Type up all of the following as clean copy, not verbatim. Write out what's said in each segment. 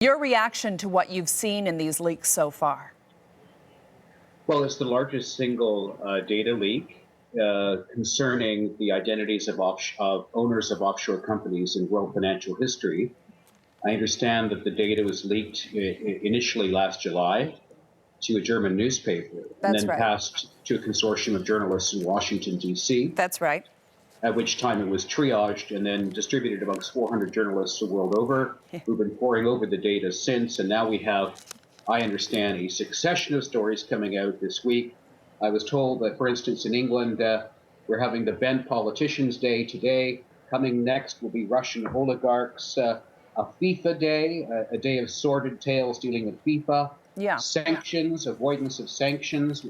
Your reaction to what you've seen in these leaks so far? Well, it's the largest single data leak concerning the identities of owners of offshore companies in world financial history. I understand that the data was leaked initially last July to a German newspaper and That's then right. passed to a consortium of journalists in Washington, D.C., That's right. at which time it was triaged and then distributed amongst 400 journalists the world over who've been poring over the data since. And now we have, I understand, a succession of stories coming out this week. I was told that, for instance, in England, we're having the Bent Politicians Day today. Coming next will be Russian oligarchs, a FIFA day, a day of sordid tales dealing with FIFA, sanctions, avoidance of sanctions,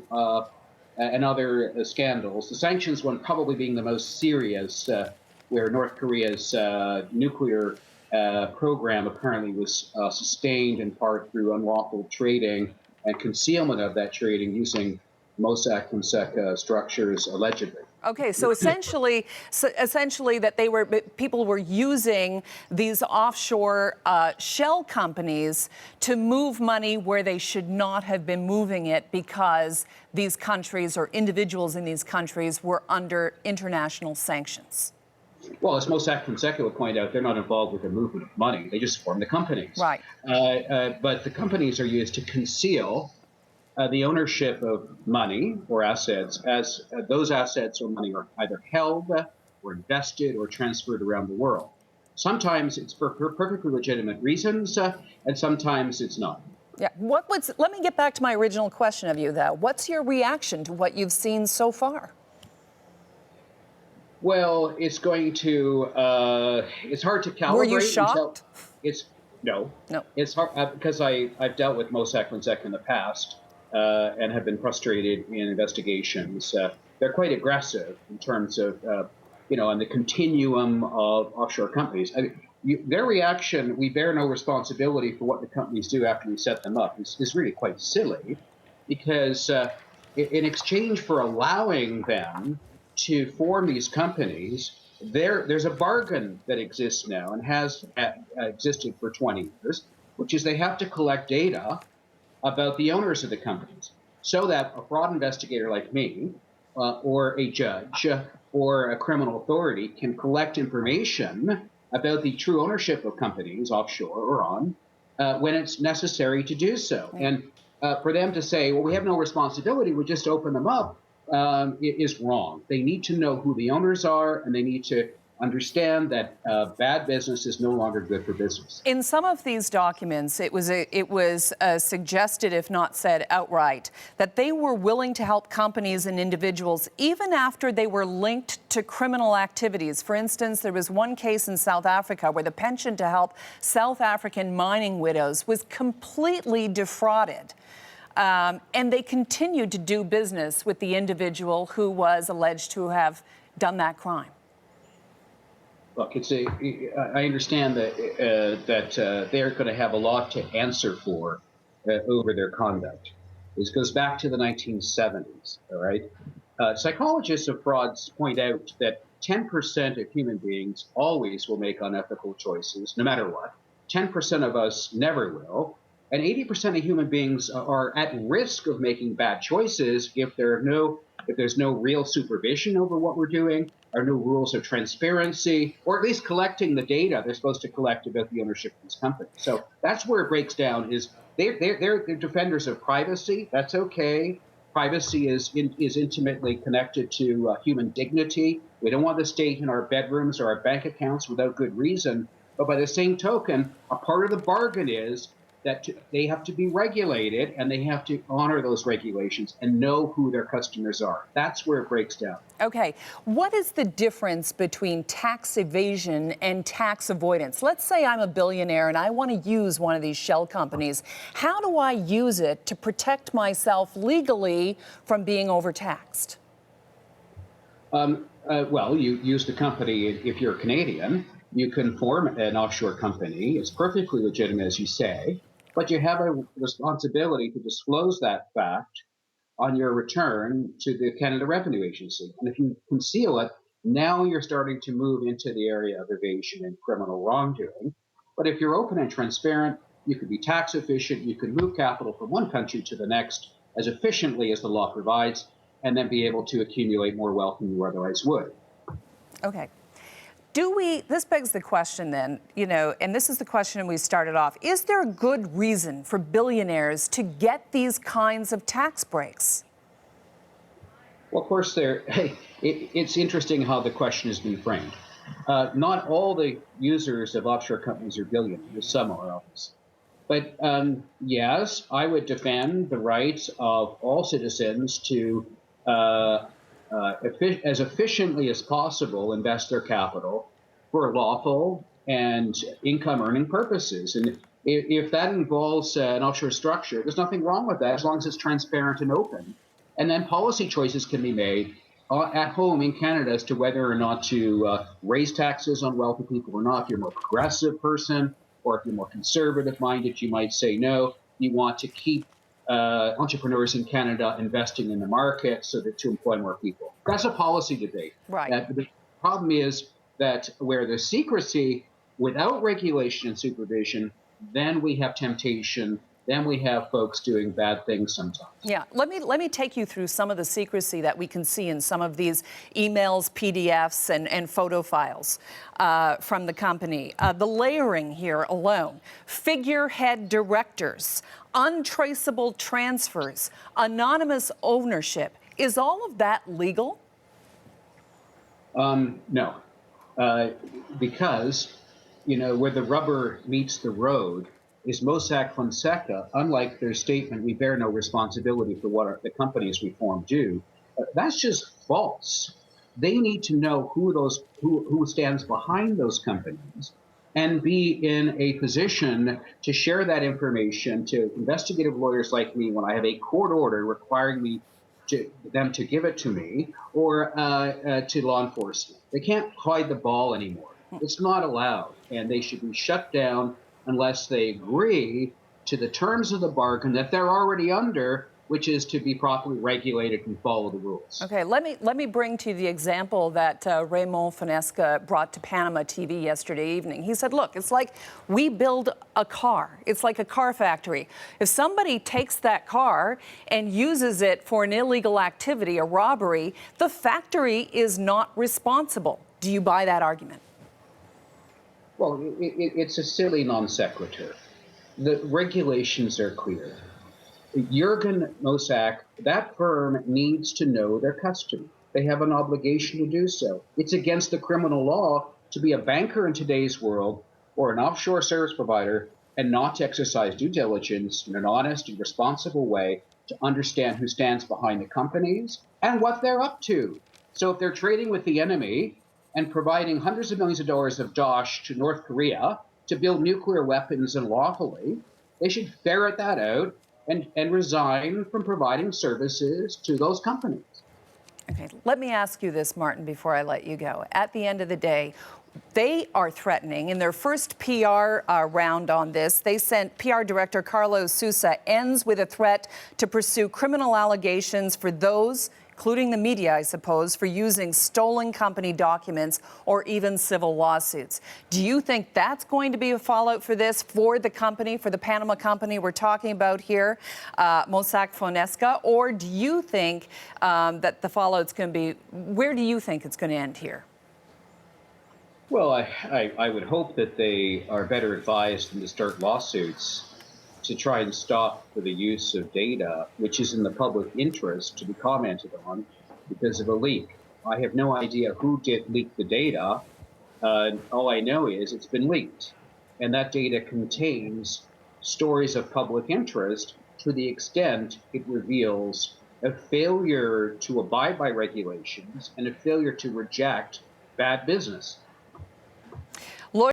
and other scandals. The sanctions one probably being the most serious, where North Korea's nuclear program apparently was sustained in part through unlawful trading and concealment of that trading using Mossack Fonseca structures, allegedly. Okay, so essentially that people were using these offshore shell companies to move money where they should not have been moving it because these countries or individuals in these countries were under international sanctions. Well, as Mossack Fonseca would point out, they're not involved with the movement of money. They just form the companies. Right. But the companies are used to conceal the ownership of money or assets, as those assets or money are either held or invested or transferred around the world. Sometimes it's for perfectly legitimate reasons, and sometimes it's not. Yeah. Let me get back to my original question of you, though. What's your reaction to what you've seen so far? Well, it's going to. It's hard to calibrate. Were you shocked? No. No. It's hard because I've dealt with Mossack Fonseca in the past. And have been frustrated in investigations. They're quite aggressive in terms of, on the continuum of offshore companies. I mean, their reaction, we bear no responsibility for what the companies do after we set them up, is really quite silly, because in exchange for allowing them to form these companies, there's a bargain that exists now and has existed for 20 years, which is they have to collect data about the owners of the companies, so that a fraud investigator like me, or a judge, or a criminal authority can collect information about the true ownership of companies offshore or on when it's necessary to do so. Right. And for them to say, well, we have no responsibility, we just open them up, is wrong. They need to know who the owners are, and they need to understand that bad business is no longer good for business. In some of these documents, it was suggested, if not said outright, that they were willing to help companies and individuals even after they were linked to criminal activities. For instance, there was one case in South Africa where the pension to help South African mining widows was completely defrauded. And they continued to do business with the individual who was alleged to have done that crime. Look, I understand that they're going to have a lot to answer for over their conduct. This goes back to the 1970s, all right? Psychologists of frauds point out that 10% of human beings always will make unethical choices, no matter what. 10% of us never will. And 80% of human beings are at risk of making bad choices if there's no real supervision over what we're doing, or no rules of transparency, or at least collecting the data they're supposed to collect about the ownership of these companies. So that's where it breaks down. Is they're defenders of privacy. That's okay. Privacy is intimately connected to human dignity. We don't want the state in our bedrooms or our bank accounts without good reason. But by the same token, a part of the bargain is that they have to be regulated, and they have to honor those regulations and know who their customers are. That's where it breaks down. Okay. What is the difference between tax evasion and tax avoidance? Let's say I'm a billionaire and I want to use one of these shell companies. How do I use it to protect myself legally from being overtaxed? Well, you use the company. If you're Canadian, you can form an offshore company. It's perfectly legitimate, as you say. But you have a responsibility to disclose that fact on your return to the Canada Revenue Agency. And if you conceal it, now you're starting to move into the area of evasion and criminal wrongdoing. But if you're open and transparent, you could be tax efficient, you could move capital from one country to the next as efficiently as the law provides, and then be able to accumulate more wealth than you otherwise would. Okay. This begs the question then, and this is the question we started off, is there a good reason for billionaires to get these kinds of tax breaks? Well, of course, it's interesting how the question is being framed. Not all the users of offshore companies are billionaires, some are obviously. But yes, I would defend the rights of all citizens to, as efficiently as possible, invest their capital for lawful and income-earning purposes. And if that involves an offshore structure, there's nothing wrong with that as long as it's transparent and open. And then policy choices can be made at home in Canada as to whether or not to raise taxes on wealthy people or not. If you're a more progressive person, or if you're more conservative-minded, you might say no. You want to keep entrepreneurs in Canada investing in the market so that to employ more people. That's a policy debate. Right. The problem is that where there's secrecy without regulation and supervision, then we have temptation. Then we have folks doing bad things sometimes. Yeah, let me take you through some of the secrecy that we can see in some of these emails, PDFs, and photo files from the company. The layering here alone, figurehead directors, untraceable transfers, anonymous ownership. Is all of that legal? No, because, where the rubber meets the road, is Mossack Fonseca, unlike their statement, we bear no responsibility for what the companies we form do, that's just false. They need to know who stands behind those companies and be in a position to share that information to investigative lawyers like me when I have a court order requiring them to give it to me, or to law enforcement. They can't hide the ball anymore. It's not allowed, and they should be shut down unless they agree to the terms of the bargain that they're already under, which is to be properly regulated and follow the rules. Okay, let me bring to you the example that Raymond Fonesca brought to Panama TV yesterday evening. He said, look, it's like we build a car. It's like a car factory. If somebody takes that car and uses it for an illegal activity, a robbery, the factory is not responsible. Do you buy that argument? Well, it's a silly non sequitur. The regulations are clear. Jürgen Mossack, that firm needs to know their customer. They have an obligation to do so. It's against the criminal law to be a banker in today's world or an offshore service provider and not to exercise due diligence in an honest and responsible way to understand who stands behind the companies and what they're up to. So if they're trading with the enemy and providing hundreds of millions of dollars of dosh to North Korea to build nuclear weapons unlawfully, they should ferret that out and resign from providing services to those companies. Okay, let me ask you this, Martin, before I let you go. At the end of the day, they are threatening. In their first PR round on this, they sent PR Director Carlos Sousa ends with a threat to pursue criminal allegations for those, including the media, I suppose, for using stolen company documents or even civil lawsuits. Do you think that's going to be a fallout for this, for the company, for the Panama company we're talking about here, Mossack Fonseca, or do you think that the fallout's going to be, where do you think it's going to end here? Well, I would hope that they are better advised than to start lawsuits to try and stop for the use of data, which is in the public interest to be commented on because of a leak. I have no idea who did leak the data. All I know is it's been leaked. And that data contains stories of public interest to the extent it reveals a failure to abide by regulations and a failure to reject bad business.